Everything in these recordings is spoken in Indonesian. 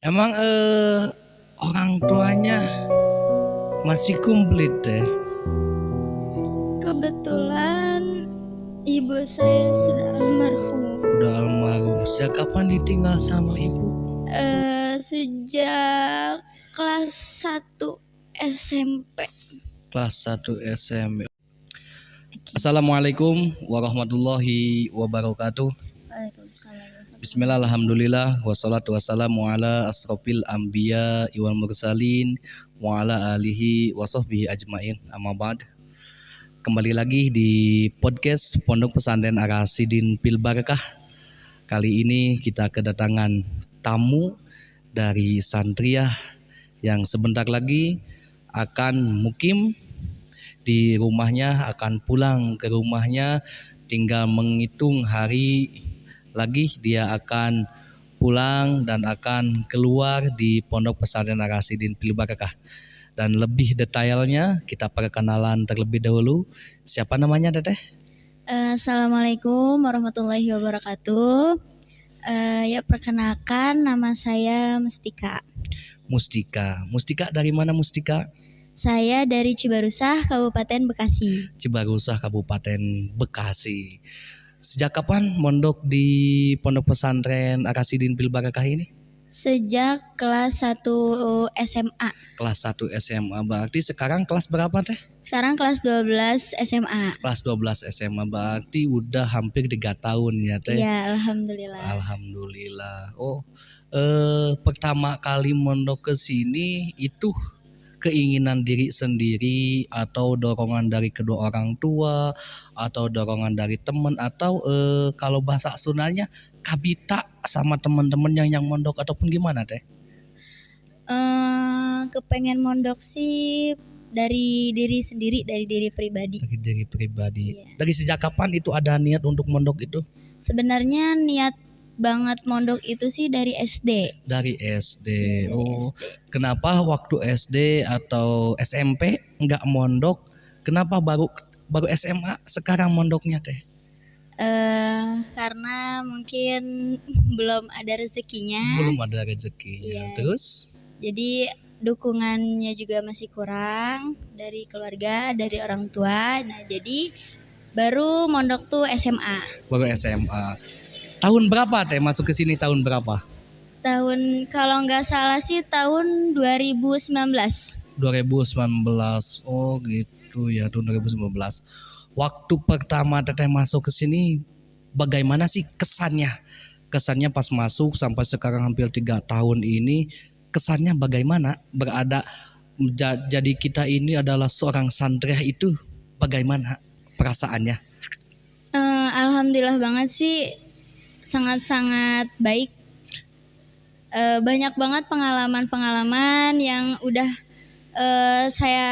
Emang orang tuanya masih komplit deh. Kebetulan ibu saya sudah almarhum. Udah almarhum. Sejak kapan ditinggal sama ibu? Sejak kelas 1 SMP. Kelas 1 SMP. Assalamualaikum warahmatullahi wabarakatuh. Waalaikumsalam. Bismillah, alhamdulillah, wassalatu wassalamu ala asrofil anbiya wal mursalin wa ala alihi wa sahbihi ajmain, amma ba'd. Kembali lagi di podcast Pondok Pesantren Ar-Rasyidin Fil Barakah. Kali ini kita kedatangan tamu dari Santriyah yang sebentar lagi akan mukim di rumahnya, akan pulang ke rumahnya, tinggal menghitung hari lagi dia akan pulang dan akan keluar di Pondok Pesantren Ar-Rasyidin Fil Barakah. Dan lebih detailnya kita perkenalan terlebih dahulu. Siapa namanya, Teteh? Assalamualaikum warahmatullahi wabarakatuh. Ya, perkenalkan, nama saya Mustika. Mustika dari mana, Mustika? Saya dari Cibarusah, Kabupaten Bekasi. Cibarusah, Kabupaten Bekasi. Sejak kapan mondok di Pondok Pesantren Ar-Rasyidin Fil Barakah ini? Sejak kelas 1 SMA. Kelas 1 SMA. Berarti sekarang kelas berapa, Teh? Sekarang kelas 12 SMA. Kelas 12 SMA. Berarti udah hampir 3 tahun ya, Teh? Iya, alhamdulillah. Alhamdulillah. Oh, pertama kali mondok ke sini itu keinginan diri sendiri atau dorongan dari kedua orang tua atau dorongan dari teman atau kalau bahasa Sundanya kabita sama teman-teman yang mondok ataupun gimana, Teh? Kepengen mondok sih dari diri sendiri, dari diri pribadi. Dari diri pribadi. Iya. Dari sejak kapan itu ada niat untuk mondok itu? Sebenarnya niat banget mondok itu sih dari SD. Dari SD. Dari Oh, SD. kenapa waktu SD atau SMP nggak mondok? Kenapa baru SMA sekarang mondoknya, Teh? Karena mungkin belum ada rezekinya. Belum ada rezekinya. Iya. Terus? Jadi dukungannya juga masih kurang dari keluarga, dari orang tua. Nah, jadi baru mondok tuh SMA. Baru SMA. Tahun berapa, Teh? Masuk ke sini tahun berapa? Tahun kalau nggak salah sih tahun 2019. 2019. Oh, gitu ya, tahun 2019. Waktu pertama Teteh masuk ke sini bagaimana sih kesannya? Kesannya pas masuk sampai sekarang hampir 3 tahun ini, kesannya bagaimana? Jadi kita ini adalah seorang santriah itu bagaimana perasaannya? Alhamdulillah banget sih, sangat-sangat baik. Banyak banget pengalaman-pengalaman yang udah saya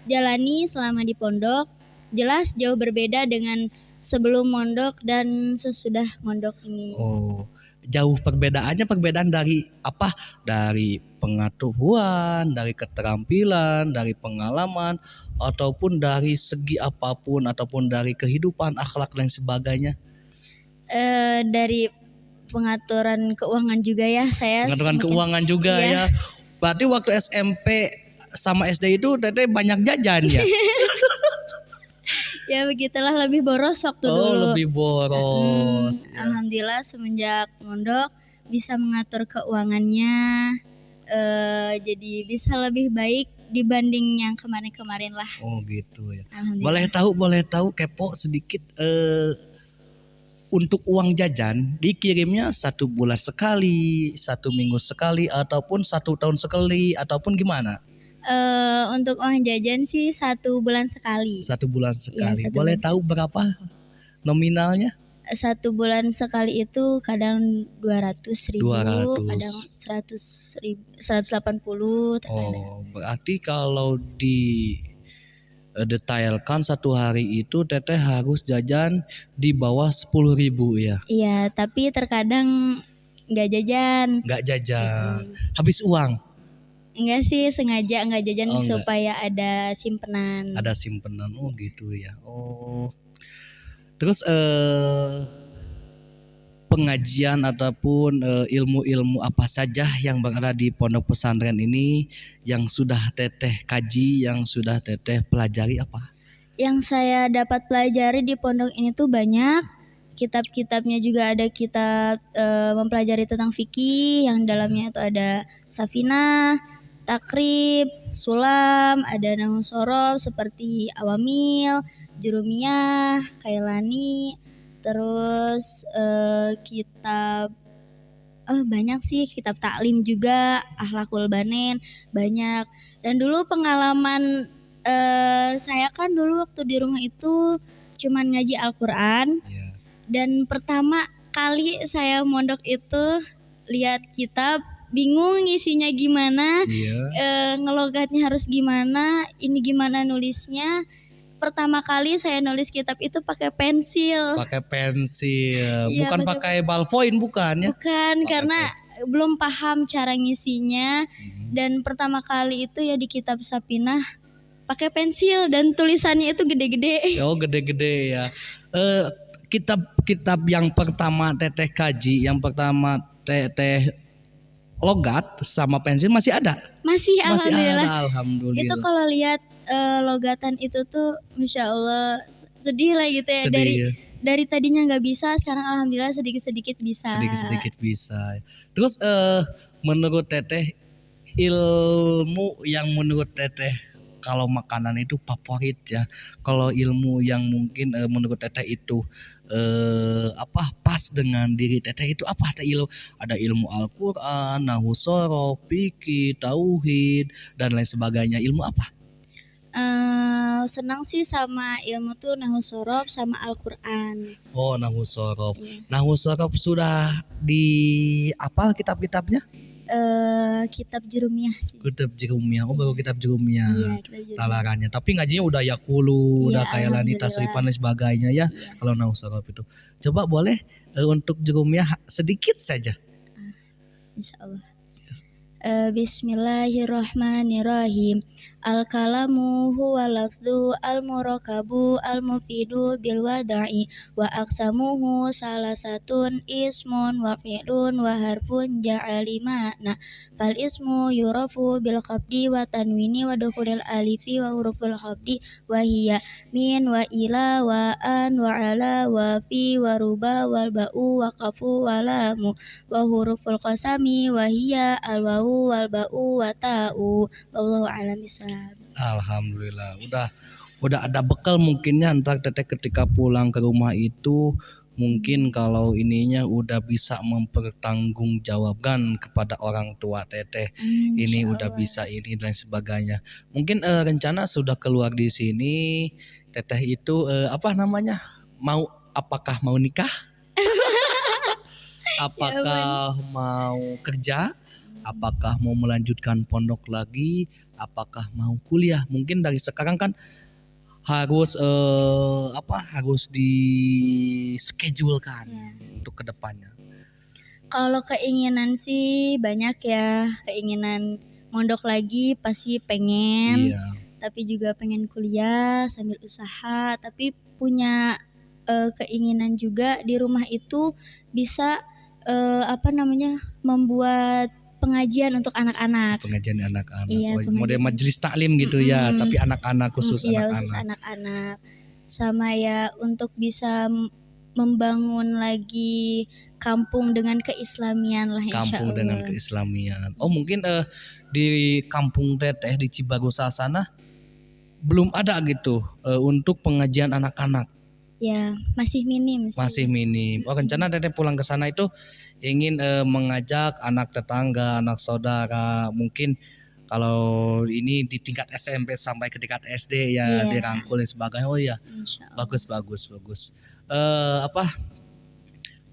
jalani selama di pondok. Jelas jauh berbeda dengan sebelum mondok dan sesudah mondok ini. Oh, jauh perbedaan dari apa? Dari pengetahuan, dari keterampilan, dari pengalaman, ataupun dari segi apapun, ataupun dari kehidupan, akhlak dan sebagainya. Dari pengaturan keuangan juga ya, saya. Pengaturan keuangan juga iya. ya. Berarti waktu SMP sama SD itu Teteh banyak jajan ya? Ya begitulah, lebih boros waktu dulu. Oh, lebih boros. Ya. Alhamdulillah semenjak mondok bisa mengatur keuangannya, jadi bisa lebih baik dibanding yang kemarin-kemarin lah. Oh gitu ya. Alhamdulillah. Boleh tahu kepo sedikit, untuk uang jajan dikirimnya 1 bulan sekali, 1 minggu sekali, ataupun 1 tahun sekali, ataupun gimana? Untuk uang jajan sih 1 bulan sekali. 1 bulan sekali. Iya, 1 Boleh bulan. Tahu berapa nominalnya? 1 bulan sekali itu kadang 200.000, 200. kadang 100.000, 180. Oh, berarti kalau di detailkan 1 hari itu Teteh harus jajan di bawah 10.000 ya? Iya, tapi terkadang nggak jajan. Nggak jajan, habis uang? Enggak sih, sengaja nggak jajan. Oh, enggak. Supaya ada simpenan. Ada simpenan, oh gitu ya. Oh, terus pengajian ataupun ilmu-ilmu apa saja yang berada di pondok pesantren ini yang sudah teteh kaji, yang sudah teteh pelajari apa? Yang saya dapat pelajari di pondok ini tuh banyak. Kitab-kitabnya juga ada kitab mempelajari tentang fikih yang dalamnya itu ada Safinah, Takrib, Sulam, ada Nahwu Shorof seperti Awamil, Jurumiyah, Kailani, terus kitab banyak sih, kitab taklim juga, Akhlakul Banin, banyak. Dan dulu pengalaman saya kan dulu waktu di rumah itu cuman ngaji Al-Quran. Ya. Dan pertama kali saya mondok itu lihat kitab, bingung ngisinya gimana, ngelogatnya harus gimana, ini gimana nulisnya. Pertama kali saya nulis kitab itu pakai pensil. Pakai pensil, Iya, bukan pakai ballpoint, bukan ya? Bukan, karena belum paham cara ngisinya. Dan pertama kali itu ya di kitab Safinah pakai pensil dan tulisannya itu gede-gede. Oh, gede-gede ya. Kitab-kitab yang pertama teteh kaji, yang pertama teteh logat sama pensil masih ada? Masih alhamdulillah. Ada, alhamdulillah. Itu kalau lihat logatan itu tuh Masya Allah sedih lah gitu ya. Sedih, dari tadinya nggak bisa, sekarang alhamdulillah sedikit-sedikit bisa. Sedikit-sedikit bisa. Terus menurut teteh, ilmu yang menurut teteh kalau makanan itu favorit ya, kalau ilmu yang mungkin menurut teteh itu pas dengan diri teteh itu apa? Ada ilmu Al-Quran, Nahwu Shorof, fikih, tauhid dan lain sebagainya. Ilmu apa? Senang sih sama ilmu tuh Nahwu Shorof sama Al-Quran. Oh, Nahwu Shorof. Nahwu Shorof sudah dihafal kitab-kitabnya? Kitab Jurumiyah sih. Kitab Jurumiyah. Oh, baru kitab Jurumiyah. Iya, kitab Jurumiyah. Talarannya. Tapi ngajinya udah Yaqulu, udah Kailani, Tasrifan dan sebagainya ya. Kalau Nahwu Shorof itu. Coba boleh untuk Jurumiyah sedikit saja. Insyaallah. Bismillahirrahmanirrahim. Al-kalamu huwa lafdhu al-murakabu al-mufidu bil wada'i wa aqsamuhu salasatun ismun wa fi'lun wa harfun ja'ali ma'na. Fal ismu yurafu bil qabdi wa tanwini wa dukhulil alifi wa hurufil qabdi wa hiya min wa ila wa an wa ala wa fi wa ruba wal ba'u wa qafu wa lamu wa huruful qasami wa hiya al-wawu wal ba'u wa ta'u. Wallahu a'lam bishawab. Alhamdulillah. Udah ada bekal mungkinnya entar teteh ketika pulang ke rumah itu, mungkin kalau ininya udah bisa mempertanggungjawabkan kepada orang tua teteh. Ini udah bisa ini dan sebagainya. Mungkin rencana sudah keluar di sini teteh itu apakah mau nikah? Apakah mau kerja? Apakah mau melanjutkan pondok lagi? Apakah mau kuliah? Mungkin dari sekarang kan harus harus di schedulekan untuk kedepannya. Kalau keinginan sih banyak ya, keinginan mondok lagi pasti pengen. Iya. Tapi juga pengen kuliah sambil usaha. Tapi punya keinginan juga di rumah itu bisa membuat pengajian untuk anak-anak. Pengajian anak-anak. Iya, model majelis taklim gitu ya, tapi anak-anak khusus iya, anak-anak. khusus anak-anak. Sama ya untuk bisa membangun lagi kampung dengan keislamian lah insyaallah. Kampung dengan keislamian. Oh, mungkin di kampung teteh di Cibarusah sana belum ada gitu untuk pengajian anak-anak. Ya, masih minim sih. Masih minim. Oh, rencana teteh pulang ke sana itu ingin mengajak anak tetangga, anak saudara, mungkin kalau ini di tingkat SMP sampai ke tingkat SD ya dirangkul dan sebagainya. Oh iya, bagus.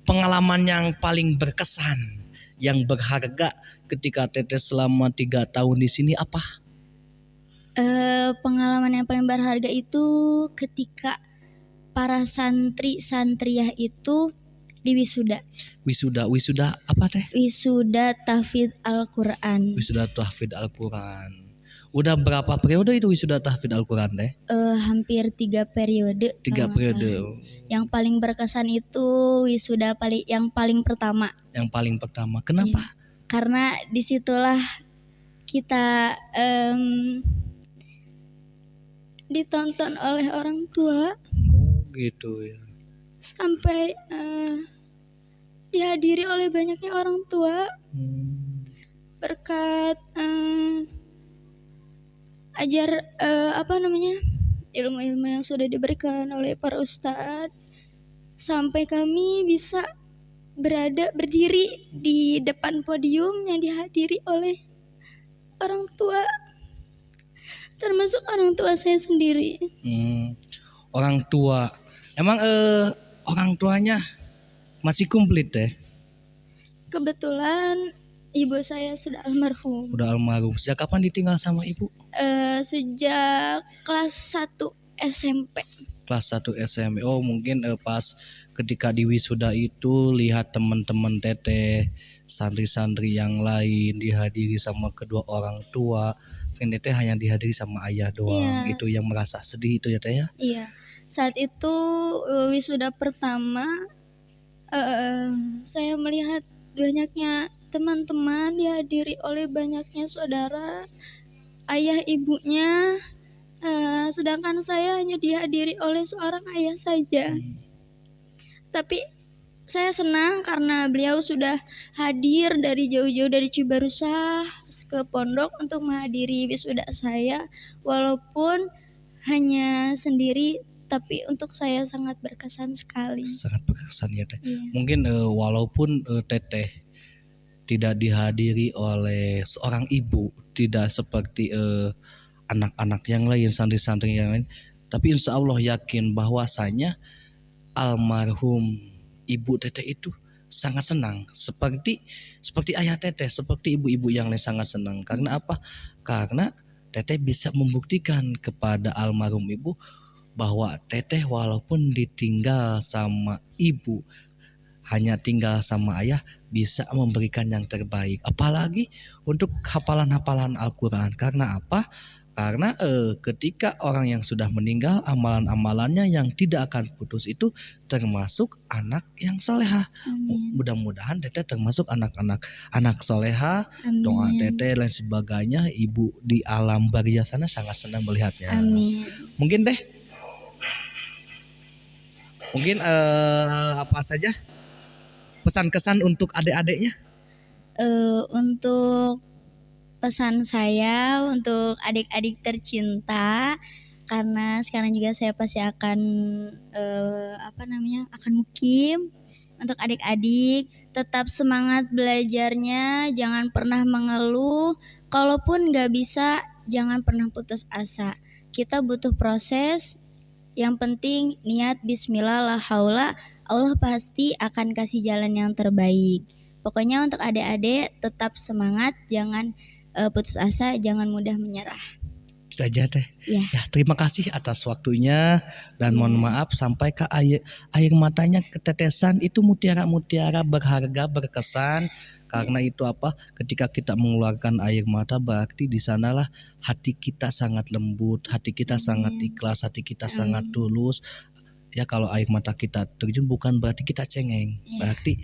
Pengalaman yang paling berkesan, yang berharga ketika teteh selama 3 tahun di sini apa? Pengalaman yang paling berharga itu ketika para santri-santriyah itu di wisuda. Wisuda apa teh? Wisuda tahfidz Al-Qur'an. Wisuda tahfidz Al-Qur'an. Udah berapa periode itu wisuda tahfidz Al-Quran teh? Hampir 3 periode. 3 kalau nggak periode. salah. Yang paling berkesan itu wisuda yang paling pertama. Yang paling pertama. Kenapa? Iya. Karena disitulah kita ditonton oleh orang tua. Oh gitu ya. Sampai dihadiri oleh banyaknya orang tua. Berkat ilmu-ilmu yang sudah diberikan oleh para ustadz, sampai kami bisa berdiri di depan podium yang dihadiri oleh orang tua, termasuk orang tua saya sendiri. Orang tua, emang orang tuanya masih komplit deh? Kebetulan ibu saya sudah almarhum. Udah almarhum. Sejak kapan ditinggal sama ibu? Sejak kelas 1 SMP. Kelas 1 SMP. Oh mungkin pas ketika di wisuda itu lihat teman-teman teteh, santri-santri yang lain dihadiri sama kedua orang tua. Mungkin teteh hanya dihadiri sama ayah doang. Iya. Itu yang merasa sedih itu ya teh ya? Iya. Saat itu wisuda pertama saya melihat banyaknya teman-teman dihadiri oleh banyaknya saudara, ayah ibunya, sedangkan saya hanya dihadiri oleh seorang ayah saja. Tapi saya senang karena beliau sudah hadir dari jauh-jauh dari Cibarusah ke pondok untuk menghadiri wisuda saya, walaupun hanya sendiri, tapi untuk saya sangat berkesan sekali. Sangat berkesan ya teh. Iya. Mungkin walaupun teteh tidak dihadiri oleh seorang ibu, tidak seperti anak-anak yang lain, santri-santri yang lain, tapi insya Allah yakin bahwasanya almarhum ibu teteh itu sangat senang, seperti ayah teteh, seperti ibu-ibu yang lain sangat senang. Karena apa? Karena teteh bisa membuktikan kepada almarhum ibu bahwa teteh walaupun ditinggal sama ibu, hanya tinggal sama ayah, bisa memberikan yang terbaik. Apalagi untuk hafalan-hafalan Al-Quran. Karena apa? Karena ketika orang yang sudah meninggal, amalan-amalannya yang tidak akan putus itu termasuk anak yang solehah. Mudah-mudahan teteh termasuk anak solehah. Amin. Doa teteh dan sebagainya, ibu di alam barzah sana sangat senang melihatnya. Amin. Mungkin apa saja pesan kesan untuk adik-adiknya? Untuk pesan saya untuk adik-adik tercinta, karena sekarang juga saya pasti akan akan mukim. Untuk adik-adik, tetap semangat belajarnya, jangan pernah mengeluh. Kalaupun gak bisa, jangan pernah putus asa. Kita butuh proses. Yang penting niat bismillah la haula, Allah pasti akan kasih jalan yang terbaik. Pokoknya untuk adik-adik tetap semangat, jangan putus asa, jangan mudah menyerah. Itu aja teh. Ya. Ya, terima kasih atas waktunya dan mohon maaf sampai ke air matanya ketetesan, itu mutiara-mutiara berharga, berkesan. Karena itu apa? Ketika kita mengeluarkan air mata berarti di sanalah hati kita sangat lembut, hati kita sangat ikhlas, hati kita sangat tulus. Ya kalau air mata kita terjun bukan berarti kita cengeng, berarti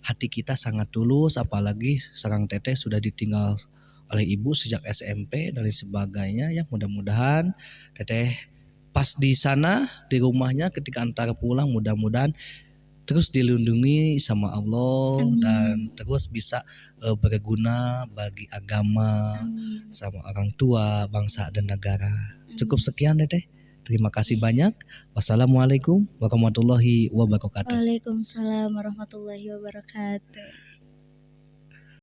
hati kita sangat tulus. Apalagi seorang teteh sudah ditinggal oleh ibu sejak SMP dan sebagainya. Ya mudah-mudahan teteh pas di sana di rumahnya ketika antar pulang mudah-mudahan terus dilindungi sama Allah. Amin. Dan terus bisa berguna bagi agama. Amin. Sama orang tua, bangsa dan negara. Amin. Cukup sekian teteh. Terima kasih banyak. Wassalamualaikum warahmatullahi wabarakatuh. Waalaikumsalam warahmatullahi wabarakatuh.